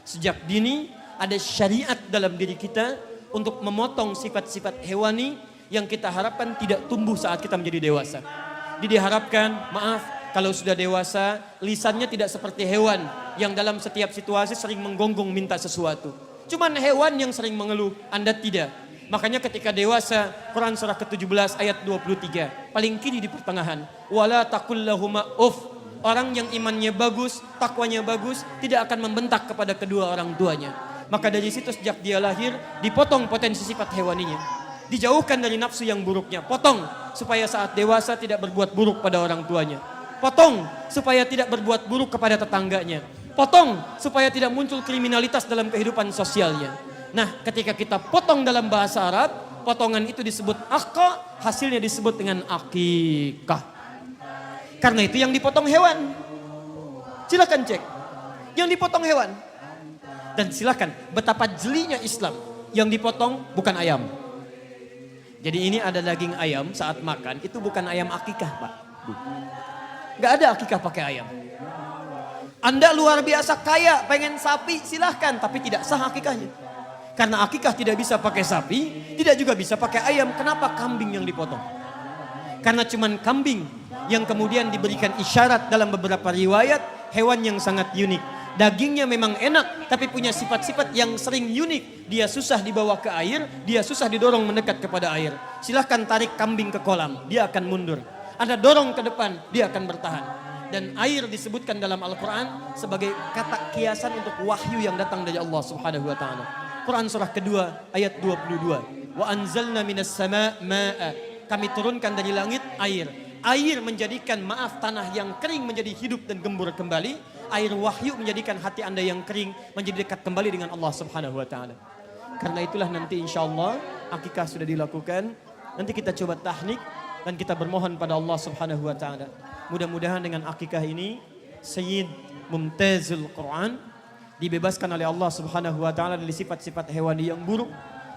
Sejak dini ada syariat dalam diri kita untuk memotong sifat-sifat hewani yang kita harapkan tidak tumbuh saat kita menjadi dewasa. Diharapkan, kalau sudah dewasa, lisannya tidak seperti hewan yang dalam setiap situasi sering menggonggong minta sesuatu. Cuman hewan yang sering mengeluh, Anda tidak. Makanya ketika dewasa, Quran surah ke-17 ayat 23, paling kiri di pertengahan, wala taqul lahuma uff. Orang yang imannya bagus, takwanya bagus, tidak akan membentak kepada kedua orang tuanya. Maka dari situ sejak dia lahir, dipotong potensi sifat hewaninya. Dijauhkan dari nafsu yang buruknya. Potong supaya saat dewasa tidak berbuat buruk pada orang tuanya. Potong supaya tidak berbuat buruk kepada tetangganya. Potong supaya tidak muncul kriminalitas dalam kehidupan sosialnya. Nah, ketika kita potong dalam bahasa Arab, potongan itu disebut akqa, hasilnya disebut dengan akikah. Karena itu yang dipotong hewan. Silakan cek. Yang dipotong hewan. Dan silakan, betapa jelinya Islam. Yang dipotong bukan ayam. Jadi ini ada daging ayam saat makan, itu bukan ayam akikah, Pak. Gak ada akikah pakai ayam. Anda luar biasa kaya, pengen sapi, silahkan. Tapi tidak sah akikahnya. Karena akikah tidak bisa pakai sapi, tidak juga bisa pakai ayam. Kenapa kambing yang dipotong? Karena cuman kambing yang kemudian diberikan isyarat dalam beberapa riwayat, hewan yang sangat unik. Dagingnya memang enak, tapi punya sifat-sifat yang sering unik. Dia susah dibawa ke air, dia susah didorong mendekat kepada air. Silahkan tarik kambing ke kolam, dia akan mundur. Anda dorong ke depan, dia akan bertahan. Dan air disebutkan dalam Al-Quran sebagai kata kiasan untuk wahyu yang datang dari Allah Subhanahu Wa Taala. Quran surah kedua ayat 22. Wa anzalna minas sama' ma'a. Kami turunkan dari langit air. Air menjadikan tanah yang kering menjadi hidup dan gembur kembali. Air wahyu menjadikan hati Anda yang kering menjadi dekat kembali dengan Allah Subhanahu Wa Taala. Karena itulah nanti insya Allah akikah sudah dilakukan. Nanti kita coba tahnik dan kita bermohon pada Allah Subhanahu Wa Taala. Mudah-mudahan dengan akikah ini Sayyid Mumtazul Quran dibebaskan oleh Allah Subhanahu Wa Taala dari sifat-sifat hewani yang buruk.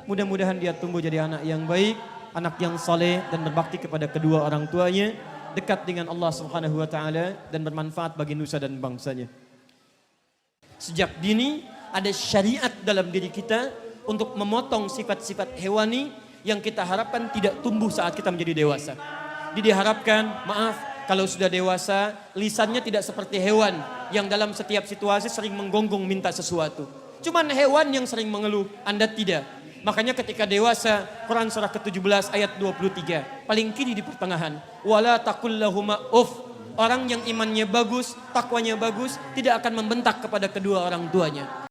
Mudah-mudahan dia tumbuh jadi anak yang baik, anak yang saleh dan berbakti kepada kedua orang tuanya, dekat dengan Allah Subhanahu Wa Taala dan bermanfaat bagi nusa dan bangsanya. Sejak dini ada syariat dalam diri kita untuk memotong sifat-sifat hewani yang kita harapkan tidak tumbuh saat kita menjadi dewasa. Diharapkan, kalau sudah dewasa, lisannya tidak seperti hewan yang dalam setiap situasi sering menggonggong minta sesuatu. Cuman hewan yang sering mengeluh, Anda tidak. Makanya ketika dewasa, Quran surah ke-17 ayat 23, paling kiri di pertengahan, wala taqul lahuma uff. Orang yang imannya bagus, takwanya bagus, tidak akan membentak kepada kedua orang tuanya.